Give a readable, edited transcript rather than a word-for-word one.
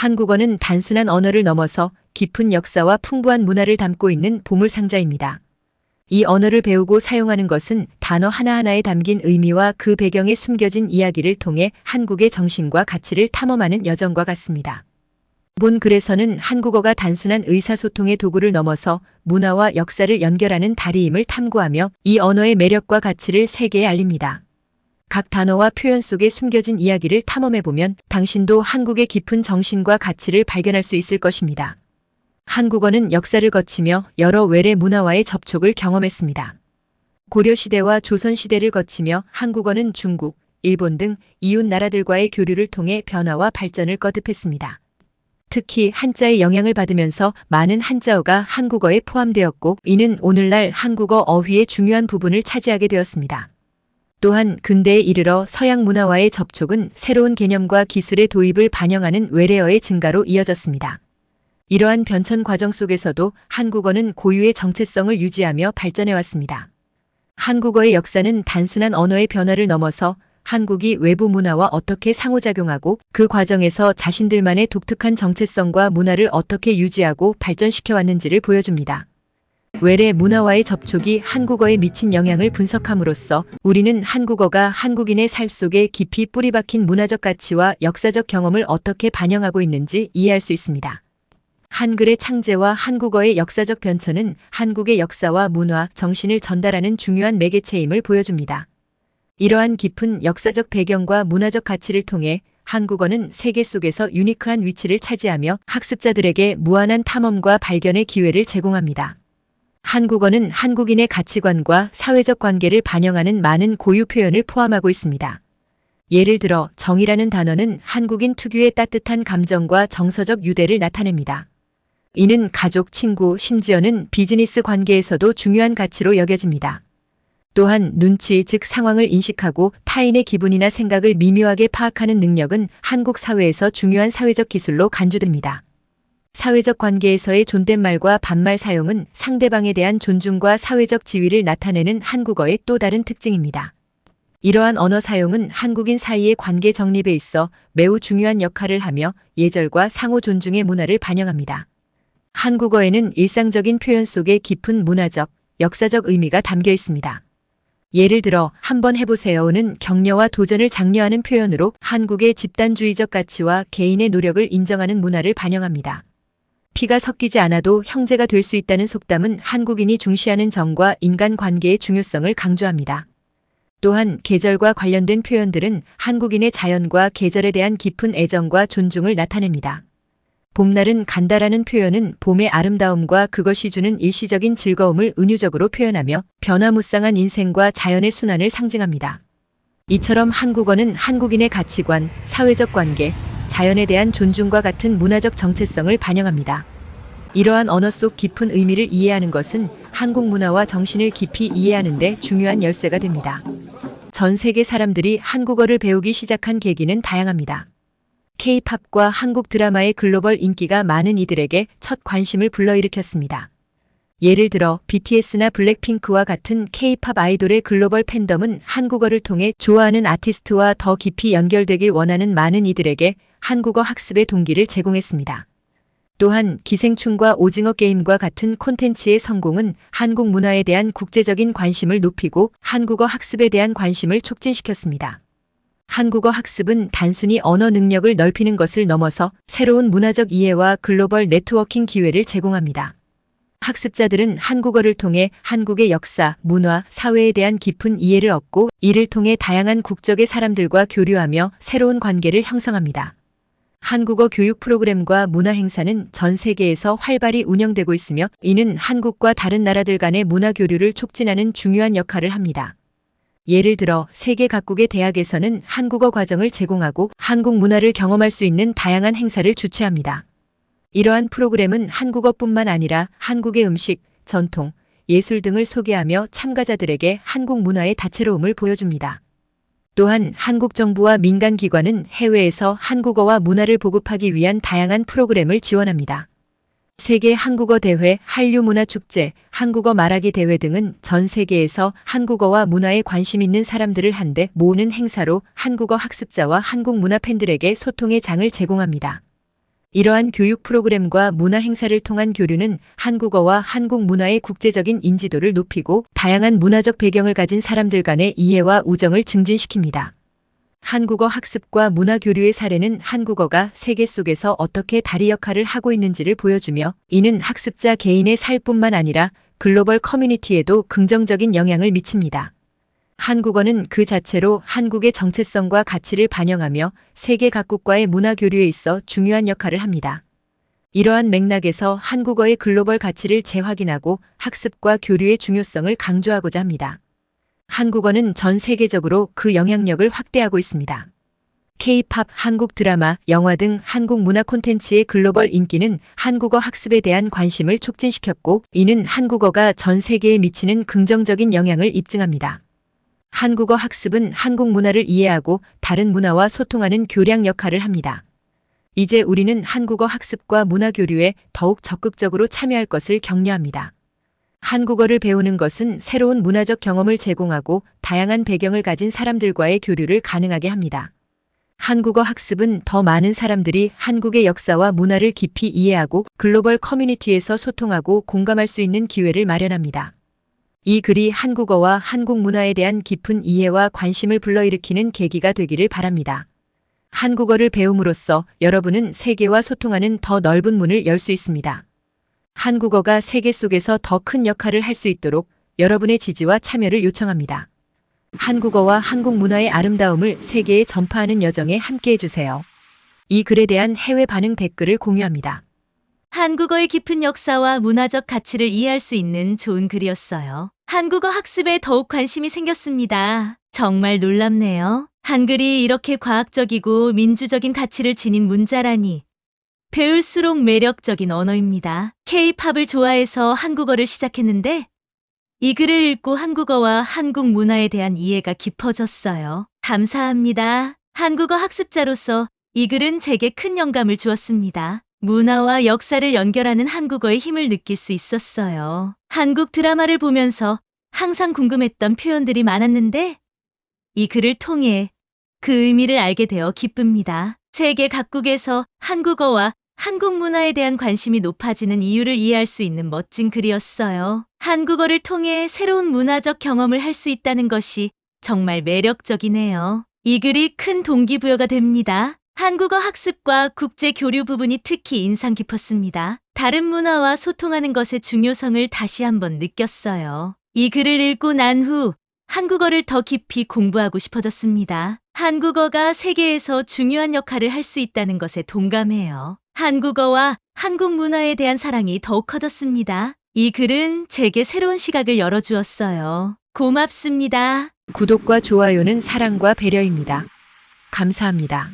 한국어는 단순한 언어를 넘어서 깊은 역사와 풍부한 문화를 담고 있는 보물상자입니다. 이 언어를 배우고 사용하는 것은 단어 하나하나에 담긴 의미와 그 배경에 숨겨진 이야기를 통해 한국의 정신과 가치를 탐험하는 여정과 같습니다. 본 글에서는 한국어가 단순한 의사소통의 도구를 넘어서 문화와 역사를 연결하는 다리임을 탐구하며 이 언어의 매력과 가치를 세계에 알립니다. 각 단어와 표현 속에 숨겨진 이야기를 탐험해보면 당신도 한국의 깊은 정신과 가치를 발견할 수 있을 것입니다. 한국어는 역사를 거치며 여러 외래 문화와의 접촉을 경험했습니다. 고려시대와 조선시대를 거치며 한국어는 중국, 일본 등 이웃 나라들과의 교류를 통해 변화와 발전을 거듭했습니다. 특히 한자의 영향을 받으면서 많은 한자어가 한국어에 포함되었고 이는 오늘날 한국어 어휘의 중요한 부분을 차지하게 되었습니다. 또한 근대에 이르러 서양 문화와의 접촉은 새로운 개념과 기술의 도입을 반영하는 외래어의 증가로 이어졌습니다. 이러한 변천 과정 속에서도 한국어는 고유의 정체성을 유지하며 발전해왔습니다. 한국어의 역사는 단순한 언어의 변화를 넘어서 한국이 외부 문화와 어떻게 상호작용하고 그 과정에서 자신들만의 독특한 정체성과 문화를 어떻게 유지하고 발전시켜왔는지를 보여줍니다. 외래 문화와의 접촉이 한국어에 미친 영향을 분석함으로써 우리는 한국어가 한국인의 삶 속에 깊이 뿌리박힌 문화적 가치와 역사적 경험을 어떻게 반영하고 있는지 이해할 수 있습니다. 한글의 창제와 한국어의 역사적 변천은 한국의 역사와 문화, 정신을 전달하는 중요한 매개체임을 보여줍니다. 이러한 깊은 역사적 배경과 문화적 가치를 통해 한국어는 세계 속에서 유니크한 위치를 차지하며 학습자들에게 무한한 탐험과 발견의 기회를 제공합니다. 한국어는 한국인의 가치관과 사회적 관계를 반영하는 많은 고유 표현을 포함하고 있습니다. 예를 들어 정이라는 단어는 한국인 특유의 따뜻한 감정과 정서적 유대를 나타냅니다. 이는 가족, 친구, 심지어는 비즈니스 관계에서도 중요한 가치로 여겨집니다. 또한 눈치, 즉 상황을 인식하고 타인의 기분이나 생각을 미묘하게 파악하는 능력은 한국 사회에서 중요한 사회적 기술로 간주됩니다. 사회적 관계에서의 존댓말과 반말 사용은 상대방에 대한 존중과 사회적 지위를 나타내는 한국어의 또 다른 특징입니다. 이러한 언어 사용은 한국인 사이의 관계 정립에 있어 매우 중요한 역할을 하며 예절과 상호 존중의 문화를 반영합니다. 한국어에는 일상적인 표현 속에 깊은 문화적, 역사적 의미가 담겨 있습니다. 예를 들어 한번 해보세요는 격려와 도전을 장려하는 표현으로 한국의 집단주의적 가치와 개인의 노력을 인정하는 문화를 반영합니다. 피가 섞이지 않아도 형제가 될 수 있다는 속담은 한국인이 중시하는 정과 인간관계의 중요성을 강조합니다. 또한 계절과 관련된 표현들은 한국인의 자연과 계절에 대한 깊은 애정과 존중을 나타냅니다. 봄날은 간다라는 표현은 봄의 아름다움과 그것이 주는 일시적인 즐거움을 은유적으로 표현하며 변화무쌍한 인생과 자연의 순환을 상징합니다. 이처럼 한국어는 한국인의 가치관, 사회적 관계, 자연에 대한 존중과 같은 문화적 정체성을 반영합니다. 이러한 언어 속 깊은 의미를 이해하는 것은 한국 문화와 정신을 깊이 이해하는 데 중요한 열쇠가 됩니다. 전 세계 사람들이 한국어를 배우기 시작한 계기는 다양합니다. K-팝과 한국 드라마의 글로벌 인기가 많은 이들에게 첫 관심을 불러일으켰습니다. 예를 들어 BTS나 블랙핑크와 같은 K-팝 아이돌의 글로벌 팬덤은 한국어를 통해 좋아하는 아티스트와 더 깊이 연결되길 원하는 많은 이들에게 한국어 학습의 동기를 제공했습니다. 또한 기생충과 오징어 게임과 같은 콘텐츠의 성공은 한국 문화에 대한 국제적인 관심을 높이고 한국어 학습에 대한 관심을 촉진시켰습니다. 한국어 학습은 단순히 언어 능력을 넓히는 것을 넘어서 새로운 문화적 이해와 글로벌 네트워킹 기회를 제공합니다. 학습자들은 한국어를 통해 한국의 역사, 문화, 사회에 대한 깊은 이해를 얻고 이를 통해 다양한 국적의 사람들과 교류하며 새로운 관계를 형성합니다. 한국어 교육 프로그램과 문화 행사는 전 세계에서 활발히 운영되고 있으며 이는 한국과 다른 나라들 간의 문화 교류를 촉진하는 중요한 역할을 합니다. 예를 들어 세계 각국의 대학에서는 한국어 과정을 제공하고 한국 문화를 경험할 수 있는 다양한 행사를 주최합니다. 이러한 프로그램은 한국어뿐만 아니라 한국의 음식, 전통, 예술 등을 소개하며 참가자들에게 한국 문화의 다채로움을 보여줍니다. 또한 한국 정부와 민간기관은 해외에서 한국어와 문화를 보급하기 위한 다양한 프로그램을 지원합니다. 세계 한국어 대회, 한류문화축제, 한국어 말하기 대회 등은 전 세계에서 한국어와 문화에 관심 있는 사람들을 한데 모으는 행사로 한국어 학습자와 한국 문화 팬들에게 소통의 장을 제공합니다. 이러한 교육 프로그램과 문화 행사를 통한 교류는 한국어와 한국 문화의 국제적인 인지도를 높이고 다양한 문화적 배경을 가진 사람들 간의 이해와 우정을 증진시킵니다. 한국어 학습과 문화 교류의 사례는 한국어가 세계 속에서 어떻게 다리 역할을 하고 있는지를 보여주며, 이는 학습자 개인의 삶뿐만 아니라 글로벌 커뮤니티에도 긍정적인 영향을 미칩니다. 한국어는 그 자체로 한국의 정체성과 가치를 반영하며 세계 각국과의 문화 교류에 있어 중요한 역할을 합니다. 이러한 맥락에서 한국어의 글로벌 가치를 재확인하고 학습과 교류의 중요성을 강조하고자 합니다. 한국어는 전 세계적으로 그 영향력을 확대하고 있습니다. K-팝, 한국 드라마, 영화 등 한국 문화 콘텐츠의 글로벌 인기는 한국어 학습에 대한 관심을 촉진시켰고, 이는 한국어가 전 세계에 미치는 긍정적인 영향을 입증합니다. 한국어 학습은 한국 문화를 이해하고 다른 문화와 소통하는 교량 역할을 합니다. 이제 우리는 한국어 학습과 문화 교류에 더욱 적극적으로 참여할 것을 격려합니다. 한국어를 배우는 것은 새로운 문화적 경험을 제공하고 다양한 배경을 가진 사람들과의 교류를 가능하게 합니다. 한국어 학습은 더 많은 사람들이 한국의 역사와 문화를 깊이 이해하고 글로벌 커뮤니티에서 소통하고 공감할 수 있는 기회를 마련합니다. 이 글이 한국어와 한국 문화에 대한 깊은 이해와 관심을 불러일으키는 계기가 되기를 바랍니다. 한국어를 배움으로써 여러분은 세계와 소통하는 더 넓은 문을 열 수 있습니다. 한국어가 세계 속에서 더 큰 역할을 할 수 있도록 여러분의 지지와 참여를 요청합니다. 한국어와 한국 문화의 아름다움을 세계에 전파하는 여정에 함께해 주세요. 이 글에 대한 해외 반응 댓글을 공유합니다. 한국어의 깊은 역사와 문화적 가치를 이해할 수 있는 좋은 글이었어요. 한국어 학습에 더욱 관심이 생겼습니다. 정말 놀랍네요. 한글이 이렇게 과학적이고 민주적인 가치를 지닌 문자라니. 배울수록 매력적인 언어입니다. K-팝을 좋아해서 한국어를 시작했는데 이 글을 읽고 한국어와 한국 문화에 대한 이해가 깊어졌어요. 감사합니다. 한국어 학습자로서 이 글은 제게 큰 영감을 주었습니다. 문화와 역사를 연결하는 한국어의 힘을 느낄 수 있었어요. 한국 드라마를 보면서 항상 궁금했던 표현들이 많았는데 이 글을 통해 그 의미를 알게 되어 기쁩니다. 세계 각국에서 한국어와 한국 문화에 대한 관심이 높아지는 이유를 이해할 수 있는 멋진 글이었어요. 한국어를 통해 새로운 문화적 경험을 할 수 있다는 것이 정말 매력적이네요. 이 글이 큰 동기부여가 됩니다. 한국어 학습과 국제 교류 부분이 특히 인상 깊었습니다. 다른 문화와 소통하는 것의 중요성을 다시 한번 느꼈어요. 이 글을 읽고 난 후 한국어를 더 깊이 공부하고 싶어졌습니다. 한국어가 세계에서 중요한 역할을 할 수 있다는 것에 동감해요. 한국어와 한국 문화에 대한 사랑이 더욱 커졌습니다. 이 글은 제게 새로운 시각을 열어주었어요. 고맙습니다. 구독과 좋아요는 사랑과 배려입니다. 감사합니다.